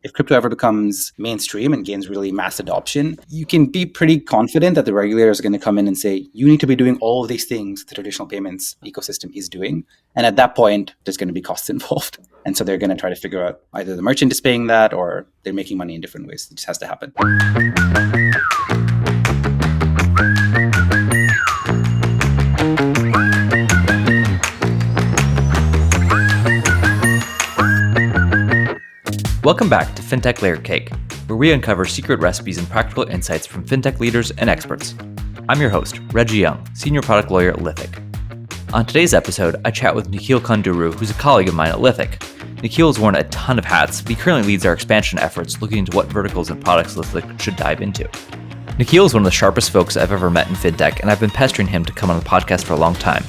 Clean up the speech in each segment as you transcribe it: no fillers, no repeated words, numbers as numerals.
if crypto ever becomes mainstream and gains really mass adoption, you can be pretty confident that the regulators are going to come in and say, you need to be doing all of these things the traditional payments ecosystem is doing. And at that point, there's going to be costs involved. And so they're going to try to figure out either the merchant is paying that or they're making money in different ways. It just has to happen. Welcome back to Fintech Layer Cake, where we uncover secret recipes and practical insights from fintech leaders and experts. I'm your host, Reggie Young, Senior Product Lawyer at Lithic. On today's episode, I chat with Nikil Konduru, who's a colleague of mine at Lithic. Nikil has worn a ton of hats, but he currently leads our expansion efforts looking into what verticals and products Lithic should dive into. Nikil is one of the sharpest folks I've ever met in fintech, and I've been pestering him to come on the podcast for a long time.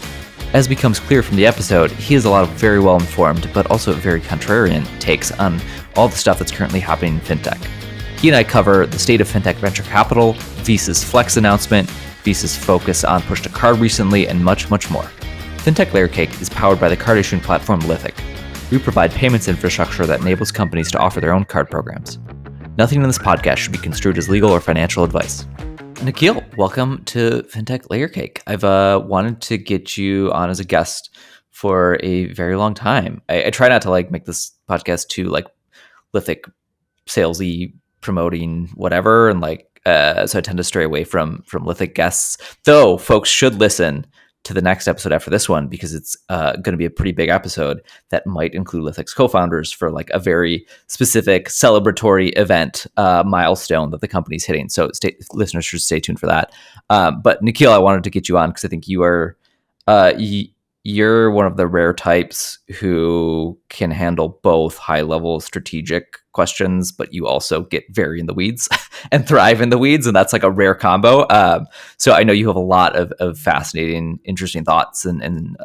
As becomes clear from the episode, he has a lot of very well-informed, but also very contrarian takes on all the stuff that's currently happening in fintech. He and I cover the state of fintech venture capital, Visa's Flex announcement, Visa's focus on push to card recently, and much, much more. Fintech Layer Cake is powered by the card issuing platform Lithic. We provide payments infrastructure that enables companies to offer their own card programs. Nothing in this podcast should be construed as legal or financial advice. Nikil, welcome to Fintech Layer Cake. I've wanted to get you on as a guest for a very long time. I try not to make this podcast too Lithic salesy promoting whatever, and so I tend to stray away from Lithic guests. Though folks should listen to the next episode after this one because it's going to be a pretty big episode that might include Lithic's co-founders for a very specific celebratory event milestone that the company's hitting. So listeners should stay tuned for that. But Nikil, I wanted to get you on because I think you are you're one of the rare types who can handle both high-level strategic questions, but you also get very in the weeds and thrive in the weeds, and that's a rare combo. So I know you have a lot of fascinating, interesting thoughts and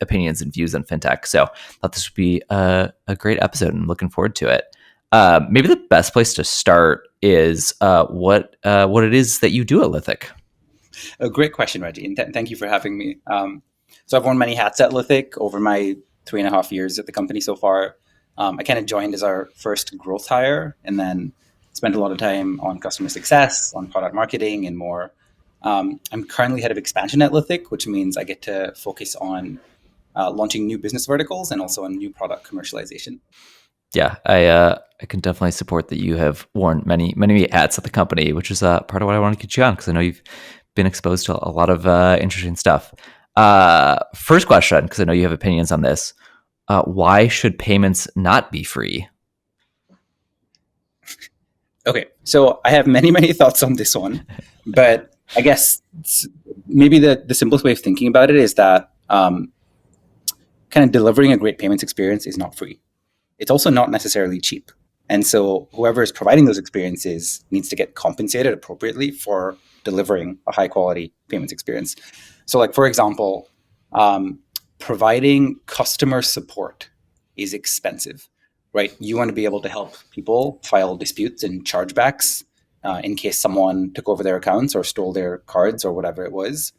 opinions and views on fintech. So I thought this would be a great episode, and looking forward to it. Maybe the best place to start is what it is that you do at Lithic. A great question, Reggie, and thank you for having me. So I've worn many hats at Lithic over my 3.5 years at the company so far. I kind of joined as our first growth hire and then spent a lot of time on customer success, on product marketing, and more. I'm currently head of expansion at Lithic, which means I get to focus on launching new business verticals and also on new product commercialization. Yeah, I can definitely support that you have worn many hats at the company, which is part of what I want to get you on because I know you've been exposed to a lot of interesting stuff. First question, because I know you have opinions on this. Why should payments not be free? Okay, so I have many thoughts on this one, but I guess maybe the simplest way of thinking about it is that kind of delivering a great payments experience is not free. It's also not necessarily cheap. And so whoever is providing those experiences needs to get compensated appropriately for delivering a high quality payments experience. So for example, providing customer support is expensive, right? You want to be able to help people file disputes and chargebacks in case someone took over their accounts or stole their cards or whatever it was,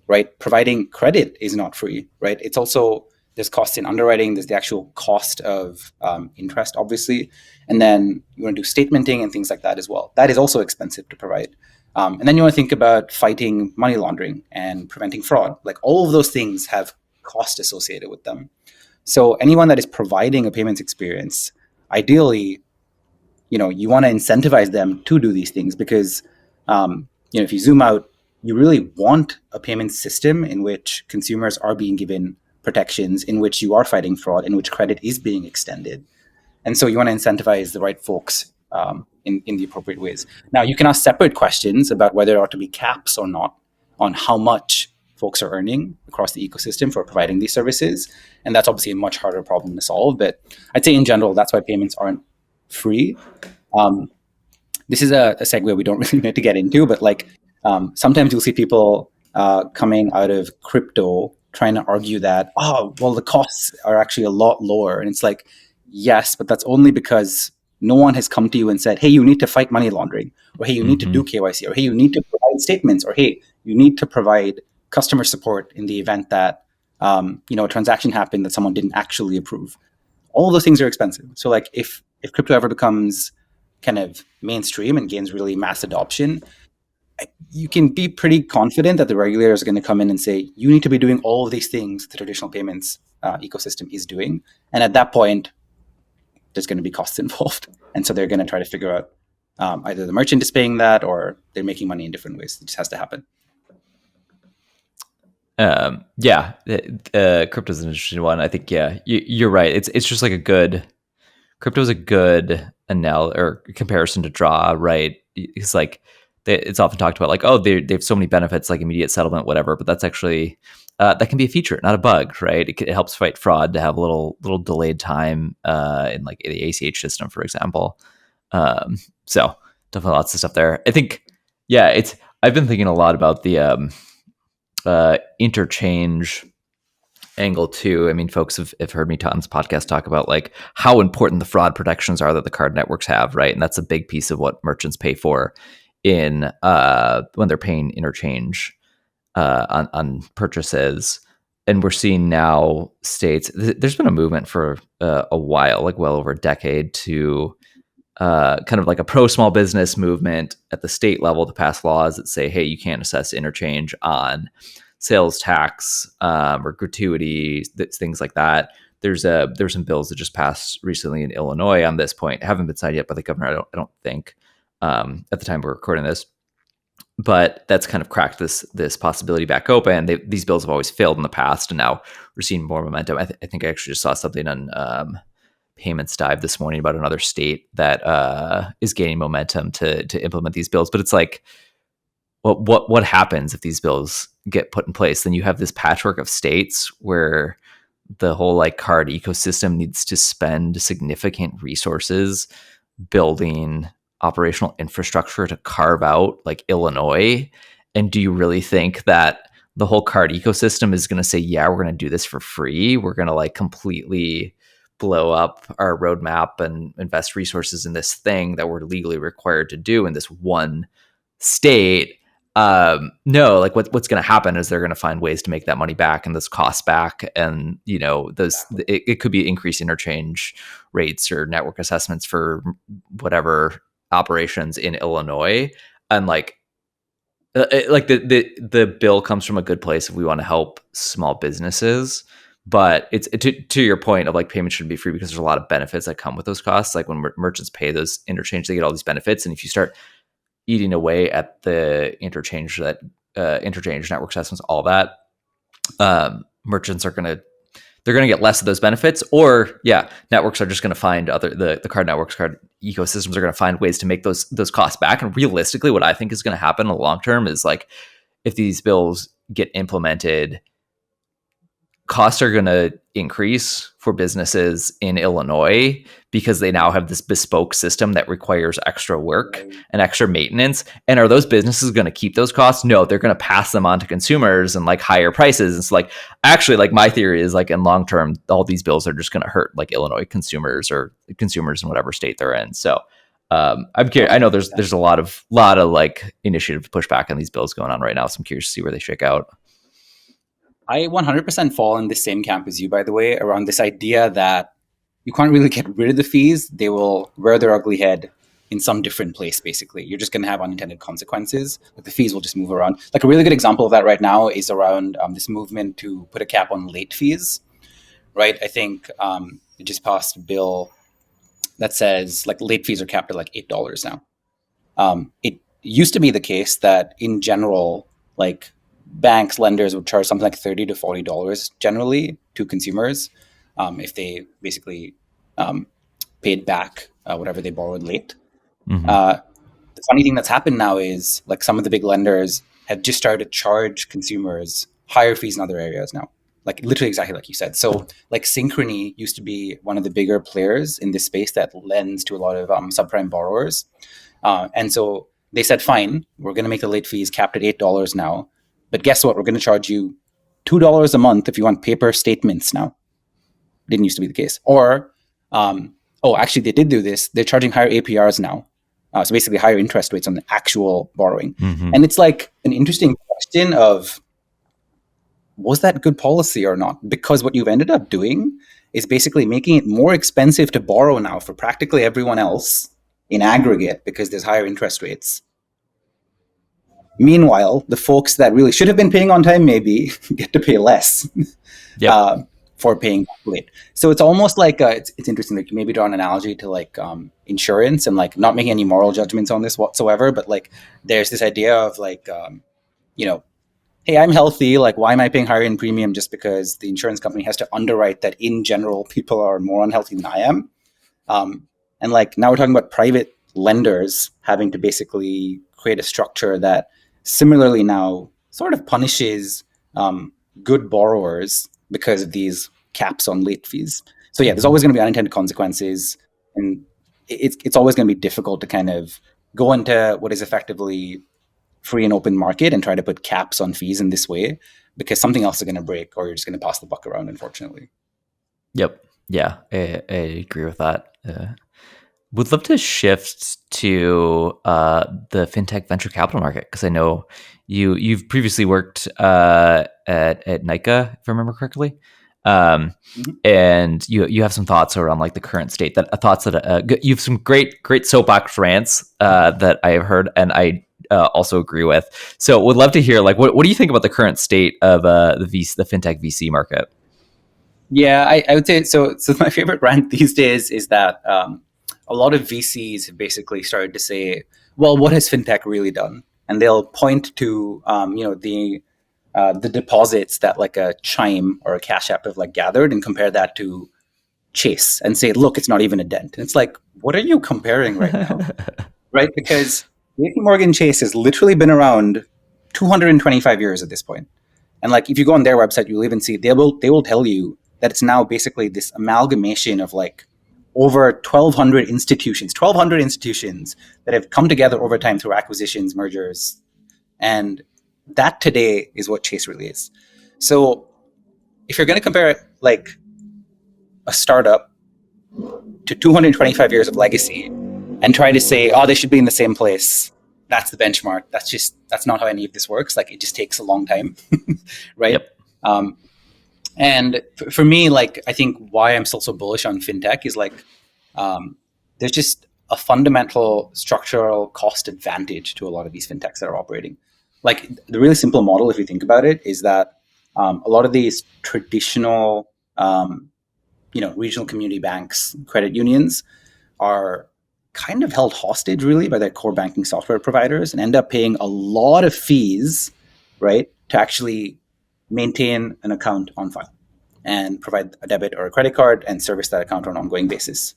right? Providing credit is not free, right? It's also, there's costs in underwriting, there's the actual cost of interest, obviously. And then you want to do statementing and things like that as well. That is also expensive to provide. And then you want to think about fighting money laundering and preventing fraud. All of those things have cost associated with them. So anyone that is providing a payments experience, ideally, you want to incentivize them to do these things because, if you zoom out, you really want a payment system in which consumers are being given protections, in which you are fighting fraud, in which credit is being extended. And so you want to incentivize the right folks in the appropriate ways. Now, you can ask separate questions about whether there ought to be caps or not on how much folks are earning across the ecosystem for providing these services. And that's obviously a much harder problem to solve. But I'd say in general, that's why payments aren't free. This is a segue we don't really need to get into, but sometimes you'll see people coming out of crypto trying to argue that, the costs are actually a lot lower. And it's yes, but that's only because no one has come to you and said, hey, you need to fight money laundering, or hey, you need to do KYC, or hey, you need to provide statements, or hey, you need to provide customer support in the event that a transaction happened that someone didn't actually approve. All of those things are expensive. So like if crypto ever becomes kind of mainstream and gains really mass adoption, you can be pretty confident that the regulators are going to come in and say, you need to be doing all of these things the traditional payments ecosystem is doing. And at that point, there's going to be costs involved. And so they're going to try to figure out either the merchant is paying that or they're making money in different ways. It just has to happen. Crypto is an interesting one. I think, you're right. It's just like crypto is a good or comparison to draw, right? It's like, it's often talked about like, oh, they have so many benefits, like immediate settlement, whatever, but that's actually, that can be a feature, not a bug, right? It helps fight fraud to have a little delayed time in like the ACH system, for example. So definitely lots of stuff there. I think, I've been thinking a lot about the interchange angle too. I mean, folks have heard me on this podcast talk about like how important the fraud protections are that the card networks have, right? And that's a big piece of what merchants pay for in when they're paying interchange on purchases. And we're seeing now states, there's been a movement for a while, like well over a decade, to kind of like a pro small business movement at the state level to pass laws that say, hey, you can't assess interchange on sales tax or gratuity, things like that. There's some bills that just passed recently in Illinois on this point. Haven't been signed yet by the governor, I don't think, at the time we're recording this. But that's kind of cracked this possibility back open. These bills have always failed in the past, and now we're seeing more momentum. I think I actually just saw something on Payments Dive this morning about another state that is gaining momentum to implement these bills. But it's like, what happens if these bills get put in place? Then you have this patchwork of states where the whole like card ecosystem needs to spend significant resources building operational infrastructure to carve out like Illinois. And do you really think that the whole card ecosystem is going to say, yeah, we're going to do this for free? We're going to like completely blow up our roadmap and invest resources in this thing that we're legally required to do in this one state? No, like what's going to happen is they're going to find ways to make that money back and those costs back. And, it could be increased interchange rates or network assessments for whatever operations in Illinois. And like the bill comes from a good place if we want to help small businesses. But it's to your point of like payments should be free because there's a lot of benefits that come with those costs. Like when merchants pay those interchange, they get all these benefits. And if you start eating away at the interchange network assessments, all that, merchants are they're going to get less of those benefits, or networks are just going to find the card networks, card ecosystems are going to find ways to make those costs back. And realistically, what I think is going to happen in the long term is like, if these bills get implemented, costs are going to increase for businesses in Illinois because they now have this bespoke system that requires extra work and extra maintenance. And are those businesses going to keep those costs? No, they're going to pass them on to consumers and like higher prices. And so like, actually, like my theory is like in long term, all these bills are just going to hurt like Illinois consumers or consumers in whatever state they're in. So I'm curious. I know there's a lot of like initiative pushback on these bills going on right now. So I'm curious to see where they shake out. I 100% fall in the same camp as you, by the way, around this idea that you can't really get rid of the fees. They will rear their ugly head in some different place, basically. You're just going to have unintended consequences. Like the fees will just move around. Like a really good example of that right now is around this movement to put a cap on late fees, right? I think it just passed a bill that says like late fees are capped at like $8 now. It used to be the case that in general, like banks, lenders would charge something like $30 to $40 generally to consumers if they basically paid back whatever they borrowed late. Mm-hmm. The funny thing that's happened now is like some of the big lenders have just started to charge consumers higher fees in other areas now, like literally exactly like you said. So like Synchrony used to be one of the bigger players in this space that lends to a lot of subprime borrowers. And so they said, fine, we're going to make the late fees capped at $8 now. But guess what? We're going to charge you $2 a month if you want paper statements now. Didn't used to be the case. Or, actually, they did do this. They're charging higher APRs now. So basically higher interest rates on the actual borrowing. Mm-hmm. And it's like an interesting question of, was that good policy or not? Because what you've ended up doing is basically making it more expensive to borrow now for practically everyone else in aggregate because there's higher interest rates. Meanwhile, the folks that really should have been paying on time maybe get to pay less for paying late. So it's almost like it's interesting. Like maybe draw an analogy to like insurance and like not making any moral judgments on this whatsoever, but like there's this idea of like hey, I'm healthy. Like, why am I paying higher in premium just because the insurance company has to underwrite that in general people are more unhealthy than I am? And like now we're talking about private lenders having to basically create a structure that similarly now sort of punishes good borrowers because of these caps on late fees. So yeah, there's always going to be unintended consequences, and it's always going to be difficult to kind of go into what is effectively free and open market and try to put caps on fees in this way because something else is going to break or you're just going to pass the buck around, unfortunately. Yep. Yeah, I agree with that. Would love to shift to the fintech venture capital market because I know you've previously worked at Nika, if I remember correctly, and you have some thoughts around like the current state. You have some great soapbox rants that I have heard, and I also agree with. So, would love to hear like what do you think about the current state of the fintech VC market? Yeah, I would say so. So my favorite rant these days is that a lot of VCs have basically started to say, well, what has fintech really done? And they'll point to, the deposits that like a Chime or a Cash App have like gathered and compare that to Chase and say, look, it's not even a dent. And it's like, what are you comparing right now? Right? Because JP Morgan Chase has literally been around 225 years at this point. And like, if you go on their website, you'll even see they will tell you that it's now basically this amalgamation of like over 1,200 institutions that have come together over time through acquisitions, mergers. And that today is what Chase really is. So if you're going to compare it like a startup to 225 years of legacy and try to say, oh, they should be in the same place, that's the benchmark. That's not how any of this works. Like it just takes a long time, right? Yep. And for me, like, I think why I'm still so bullish on fintech is like, there's just a fundamental structural cost advantage to a lot of these fintechs that are operating. Like the really simple model, if you think about it, is that a lot of these traditional, regional community banks, credit unions are kind of held hostage really by their core banking software providers and end up paying a lot of fees, right, to actually maintain an account on file and provide a debit or a credit card and service that account on an ongoing basis.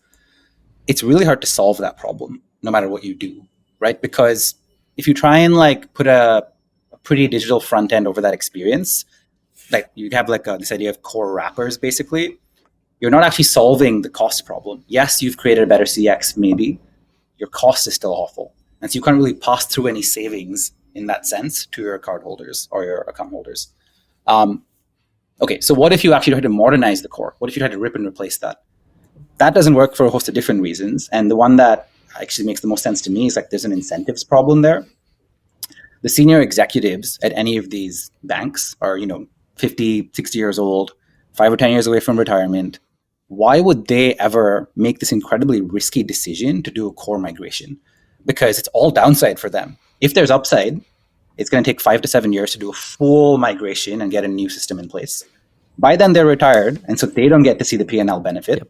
It's really hard to solve that problem no matter what you do, right? Because if you try and like put a pretty digital front end over that experience, like you have like this idea of core wrappers, basically, you're not actually solving the cost problem. Yes, you've created a better CX, maybe. Your cost is still awful. And so you can't really pass through any savings in that sense to your card holders or your account holders. Okay, so what if you actually try to modernize the core? What if you try to rip and replace that? That doesn't work for a host of different reasons. And the one that actually makes the most sense to me is like there's an incentives problem there. The senior executives at any of these banks are, 50, 60 years old, 5 or 10 years away from retirement. Why would they ever make this incredibly risky decision to do a core migration? Because it's all downside for them. If there's upside, it's going to take 5 to 7 years to do a full migration and get a new system in place. By then, they're retired, and so they don't get to see the P&L benefit. Yep.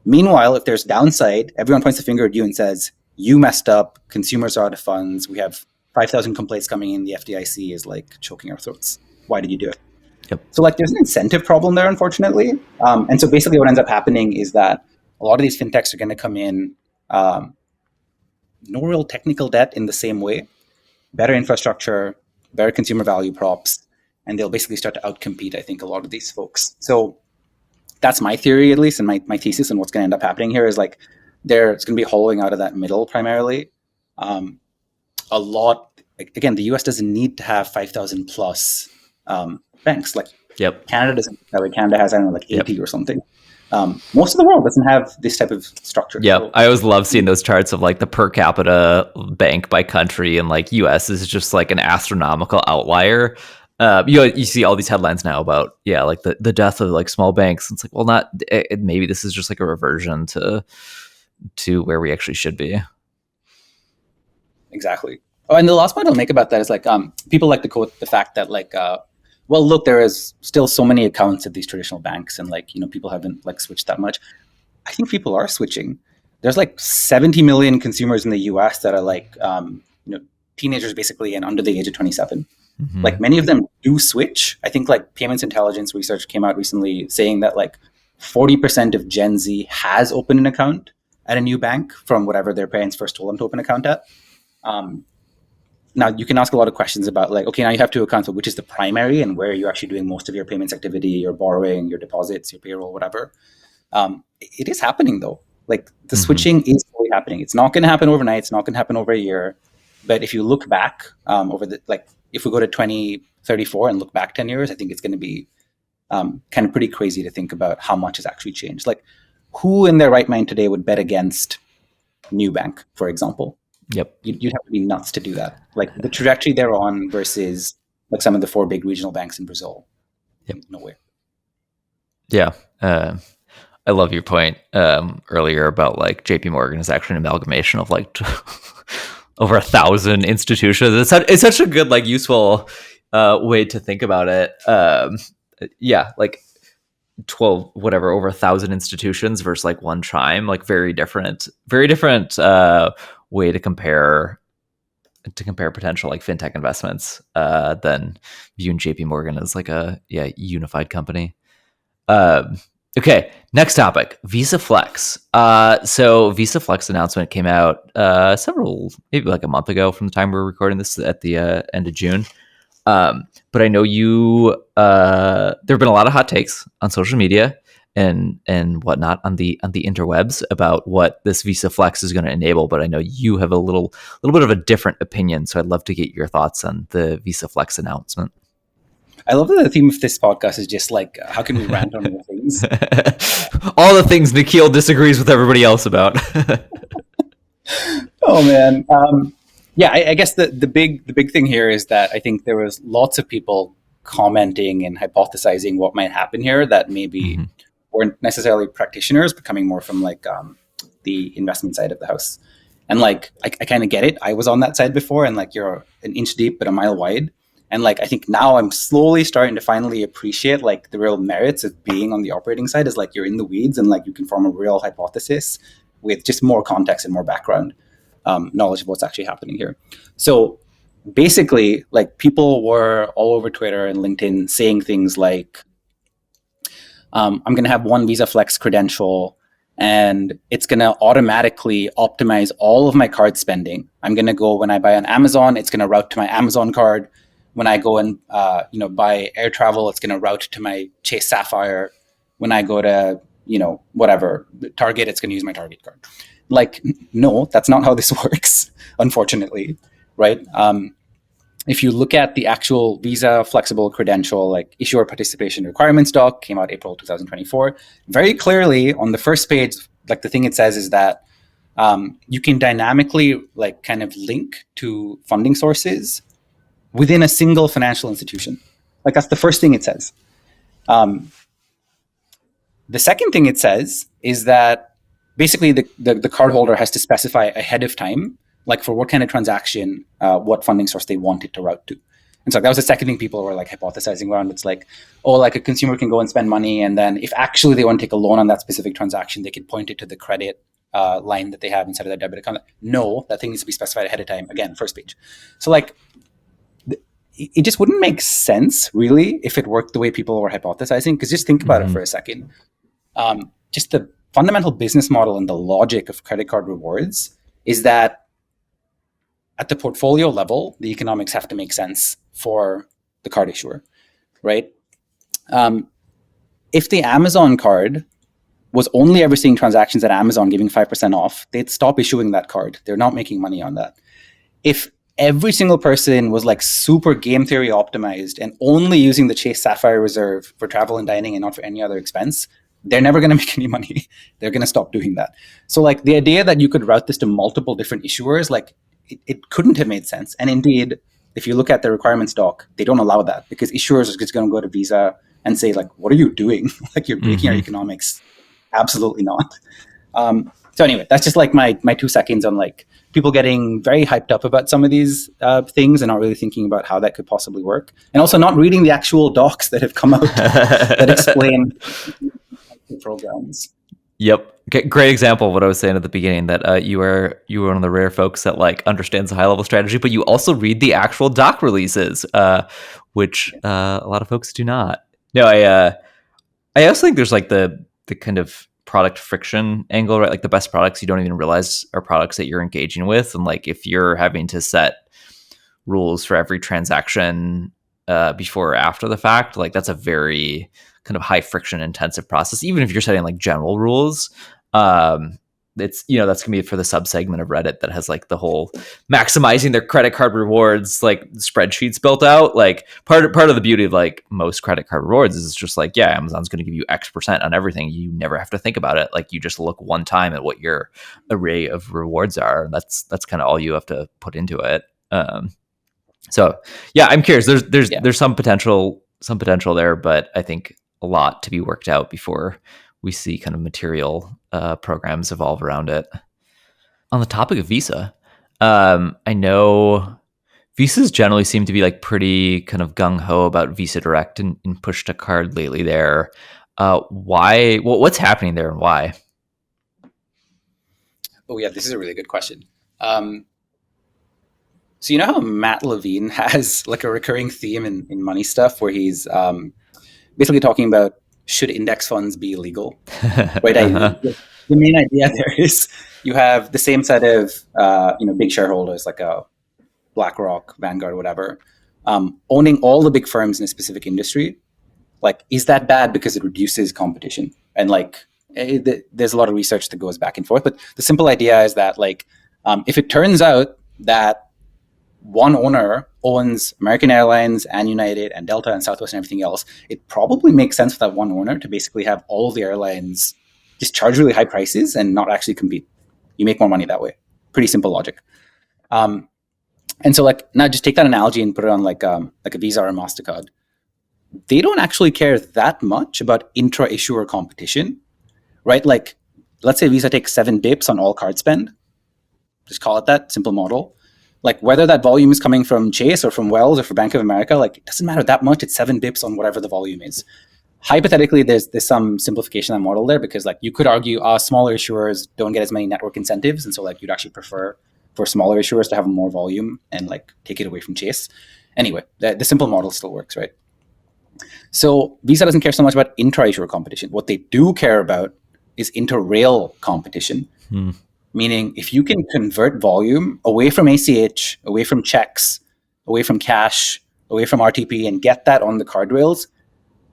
Meanwhile, if there's downside, everyone points the finger at you and says, you messed up, consumers are out of funds, we have 5,000 complaints coming in, the FDIC is like choking our throats. Why did you do it? Yep. So like there's an incentive problem there, unfortunately. And so basically what ends up happening is that a lot of these fintechs are going to come in, no real technical debt in the same way, better infrastructure, better consumer value props, and they'll basically start to outcompete, I think, a lot of these folks. So that's my theory, at least, and my thesis on what's going to end up happening here is like it's going to be hollowing out of that middle primarily. A lot, again, the US doesn't need to have 5,000 plus banks. Like yep. Canada doesn't. Canada has, I don't know, like 80 or something. Most of the world doesn't have this type of structure. Yeah, so, I always love seeing those charts of like the per capita bank by country, and like US is just like an astronomical outlier. You see all these headlines now about like the death of like small banks. It's like, well, not maybe this is just like a reversion to where we actually should be. Exactly. Oh, and the last point I'll make about that is like people like to quote the fact that like well, look, there is still so many accounts at these traditional banks, and like people haven't like switched that much. I think people are switching. There's like 70 million consumers in the U.S. that are like teenagers basically and under the age of 27. Mm-hmm. Like many of them do switch. I think like payments intelligence research came out recently saying that like 40% of Gen Z has opened an account at a new bank from whatever their parents first told them to open an account at. Um, Now you can ask a lot of questions about like, okay, now you have two accounts, but which is the primary and where you're actually doing most of your payments activity, your borrowing, your deposits, your payroll, whatever. It is happening though. Like the switching is really happening. It's not going to happen overnight. It's not going to happen over a year. But if you look back over the, like, if we go to 2034 and look back 10 years, I think it's going to be kind of pretty crazy to think about how much has actually changed. Like who in their right mind today would bet against Nubank, for example? Yep. You'd have to be nuts to do that. Like the trajectory they're on versus like some of the four big regional banks in Brazil. Yep. No way. Yeah. I love your point earlier about like JP Morgan is actually an amalgamation of like over 1,000 institutions. It's such a good, like useful way to think about it. Like 12, whatever, over 1,000 institutions versus like one Chime, like very different way to compare potential like fintech investments than viewing JP Morgan as like a unified company. Okay, next topic, Visa Flex. So Visa Flex announcement came out maybe like a month ago from the time we're recording this at the end of June. But I know you there have been a lot of hot takes on social media and whatnot on the interwebs about what this Visa Flex is going to enable. But I know you have a little bit of a different opinion, so I'd love to get your thoughts on the Visa Flex announcement. I love that the theme of this podcast is just like, how can we rant on more things? All the things Nikil disagrees with everybody else about. Oh man. I guess the big thing here is that I think there was lots of people commenting and hypothesizing what might happen here that maybe weren't necessarily practitioners, but coming more from like the investment side of the house. And like I kind of get it. I was on that side before, and like you're an inch deep but a mile wide. And like I think now I'm slowly starting to finally appreciate like the real merits of being on the operating side is like you're in the weeds and like you can form a real hypothesis with just more context and more background knowledge of what's actually happening here. So basically, like people were all over Twitter and LinkedIn saying things like, I'm going to have one Visa Flex credential and it's going to automatically optimize all of my card spending. I'm going to go, when I buy on Amazon, it's going to route to my Amazon card. When I go and buy air travel, it's going to route to my Chase Sapphire. When I go to whatever Target, it's going to use my Target card. Like, no, that's not how this works, unfortunately, right? If you look at the actual Visa flexible credential, like issuer participation requirements doc, came out April 2024, very clearly on the first page, like the thing it says is that you can dynamically like kind of link to funding sources within a single financial institution. Like that's the first thing it says. The second thing it says is that basically the cardholder has to specify ahead of time, like for what kind of transaction, what funding source they want it to route to. And so that was the second thing people were like hypothesizing around. It's like, oh, like a consumer can go and spend money, and then if actually they want to take a loan on that specific transaction, they can point it to the credit line that they have inside of their debit account. No, that thing needs to be specified ahead of time. Again, first page. So like, it just wouldn't make sense really if it worked the way people were hypothesizing. Because just think about it for a second. Just the fundamental business model and the logic of credit card rewards is that at the portfolio level, the economics have to make sense for the card issuer, right? If the Amazon card was only ever seeing transactions at Amazon giving 5% off, they'd stop issuing that card. They're not making money on that. If every single person was like super game theory optimized and only using the Chase Sapphire Reserve for travel and dining and not for any other expense, they're never going to make any money. They're going to stop doing that. So like the idea that you could route this to multiple different issuers, like it couldn't have made sense. And indeed, if you look at the requirements doc, they don't allow that because issuers are just going to go to Visa and say like, what are you doing? Like you're breaking our economics. Absolutely not. So anyway, that's just like my 2 seconds on like people getting very hyped up about some of these things and not really thinking about how that could possibly work, and also not reading the actual docs that have come out that explain the programs. Yep. Okay, great example of what I was saying at the beginning, that you were one of the rare folks that like understands the high level strategy, but you also read the actual doc releases, which a lot of folks do not. No, I also think there's like the kind of product friction angle, right? Like the best products you don't even realize are products that you're engaging with, and like if you're having to set rules for every transaction before or after the fact, like that's a very kind of high friction intensive process. Even if you're setting like general rules, it's, you know, that's gonna be for the subsegment of Reddit that has like the whole maximizing their credit card rewards like spreadsheets built out. Like part of the beauty of like most credit card rewards is it's just like, yeah, Amazon's going to give you X% on everything. You never have to think about it. Like you just look one time at what your array of rewards are. That's kind of all you have to put into it. So yeah, I'm curious. There's some potential there, but I think a lot to be worked out before we see kind of material programs evolve around it. On the topic of Visa, I know Visas generally seem to be like pretty kind of gung ho about Visa Direct and push to card lately. There, why? Well, what's happening there and why? Oh yeah, this is a really good question. So you know how Matt Levine has like a recurring theme in money stuff where he's basically talking about should index funds be illegal, right? The main idea there is you have the same set of big shareholders like a BlackRock, Vanguard, whatever, owning all the big firms in a specific industry. Like, is that bad because it reduces competition? And like, there's a lot of research that goes back and forth. But the simple idea is that like, if it turns out that one owner owns American Airlines and United and Delta and Southwest and everything else, it probably makes sense for that one owner to basically have all of the airlines just charge really high prices and not actually compete. You make more money that way. Pretty simple logic. And so like now just take that analogy and put it on like a Visa or a MasterCard. They don't actually care that much about intra-issuer competition, right? Like let's say Visa takes 7 bips on all card spend. Just call it that, simple model. Like whether that volume is coming from Chase or from Wells or from Bank of America, like it doesn't matter that much. It's 7 bips on whatever the volume is. Hypothetically, there's some simplification of that model there because like you could argue smaller issuers don't get as many network incentives. And so like you'd actually prefer for smaller issuers to have more volume and like take it away from Chase. Anyway, the simple model still works, right? So Visa doesn't care so much about intra-issuer competition. What they do care about is inter-rail competition. Meaning, if you can convert volume away from ACH, away from checks, away from cash, away from RTP, and get that on the card rails,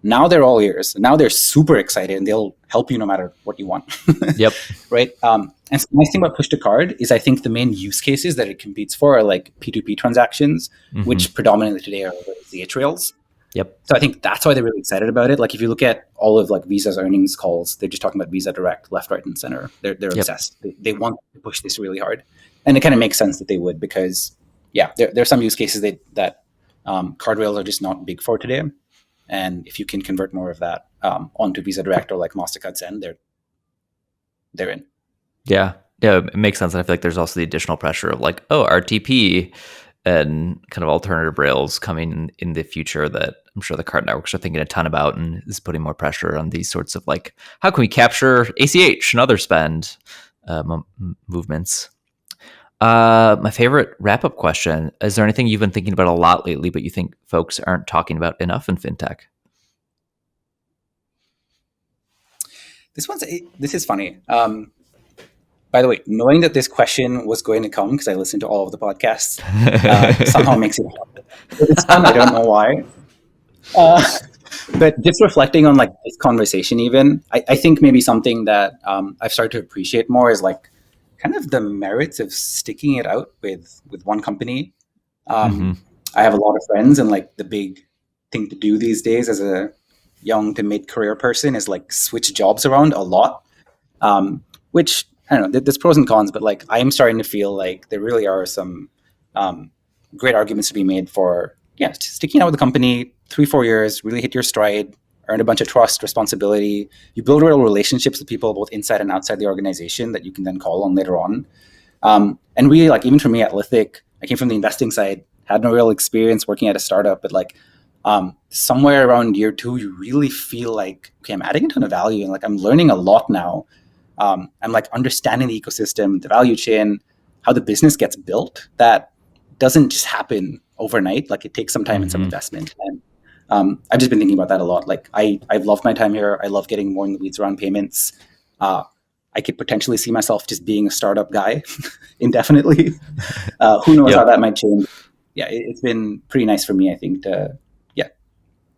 now they're all ears. Now they're super excited, and they'll help you no matter what you want. Yep. Right. And so the nice thing about push to card is I think the main use cases that it competes for are like P2P transactions, which predominantly today are over ACH rails. Yep. So I think that's why they're really excited about it. Like if you look at all of like Visa's earnings calls, they're just talking about Visa Direct, left, right, and center. They're obsessed. They want to push this really hard, and it kind of makes sense that they would because there are some use cases that card rails are just not big for today, and if you can convert more of that onto Visa Direct or like Mastercard Send, they're in. Yeah, it makes sense. And I feel like there's also the additional pressure of like, RTP and kind of alternative rails coming in the future that I'm sure the card networks are thinking a ton about and is putting more pressure on these sorts of like, how can we capture ACH and other spend movements? My favorite wrap-up question, is there anything you've been thinking about a lot lately, but you think folks aren't talking about enough in fintech? This is funny. By the way, knowing that this question was going to come because I listened to all of the podcasts somehow makes it hard. It's fun. I don't know why. But just reflecting on like this conversation, even I think maybe something that I've started to appreciate more is like kind of the merits of sticking it out with one company. I have a lot of friends, and like the big thing to do these days as a young to mid-career person is like switch jobs around a lot, which I don't know, there's pros and cons, but like I'm starting to feel like there really are some great arguments to be made for, yeah, sticking out with the company 3-4 years, really hit your stride, earn a bunch of trust, responsibility. You build real relationships with people both inside and outside the organization that you can then call on later on. And really, like, even for me at Lithic, I came from the investing side, had no real experience working at a startup, but like somewhere around year 2, you really feel like, okay, I'm adding a ton of value and like I'm learning a lot now. I'm like understanding the ecosystem, the value chain, how the business gets built. That doesn't just happen overnight. Like it takes some time and some investment. And I've just been thinking about that a lot. Like I've loved my time here. I love getting more in the weeds around payments. I could potentially see myself just being a startup guy indefinitely. Who knows how that might change? Yeah, it's been pretty nice for me, I think, to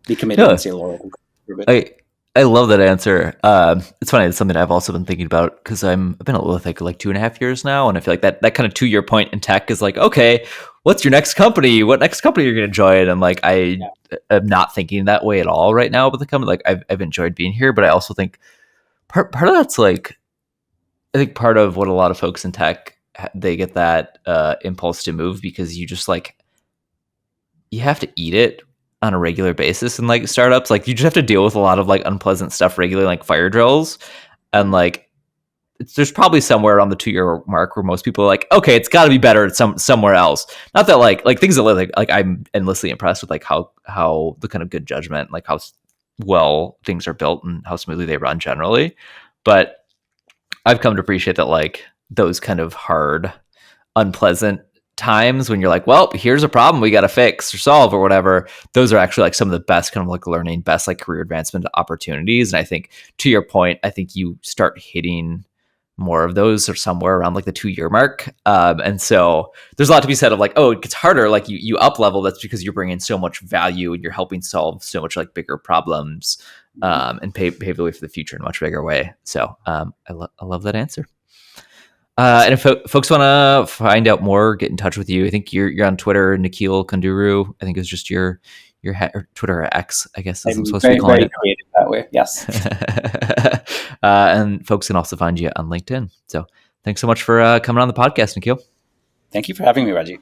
be committed and stay loyal for a bit. I love that answer. It's funny. It's something I've also been thinking about because I've been at Lithic like 2.5 years now, and I feel like that kind of 2-year point in tech is like, okay, what's your next company? What next company you're going to join? And like, I am not thinking that way at all right now about the company. Like, I've enjoyed being here, but I also think part of that's like, I think part of what a lot of folks in tech, they get that impulse to move because you just like, you have to eat it on a regular basis in like startups. Like you just have to deal with a lot of like unpleasant stuff regularly, like fire drills. And like, there's probably somewhere around the 2-year mark where most people are like, okay, it's got to be better at somewhere else. Not that like things that like I'm endlessly impressed with like how the kind of good judgment, like how well things are built and how smoothly they run generally. But I've come to appreciate that like those kind of hard, unpleasant times when you're like, well, here's a problem we got to fix or solve or whatever. Those are actually like some of the best kind of like learning, best like career advancement opportunities. And I think to your point, I think you start hitting more of those or somewhere around like the 2-year mark. And so there's a lot to be said of like, oh, it gets harder. Like you up level. That's because you're bringing so much value and you're helping solve so much like bigger problems and pave the way for the future in a much bigger way. So I love that answer. And if folks want to find out more, get in touch with you. I think you're on Twitter, Nikil Konduru. I think it's just your Twitter or X, I guess, as I'm supposed to be calling it. Creative that way, yes. And folks can also find you on LinkedIn. So thanks so much for coming on the podcast, Nikil. Thank you for having me, Reggie.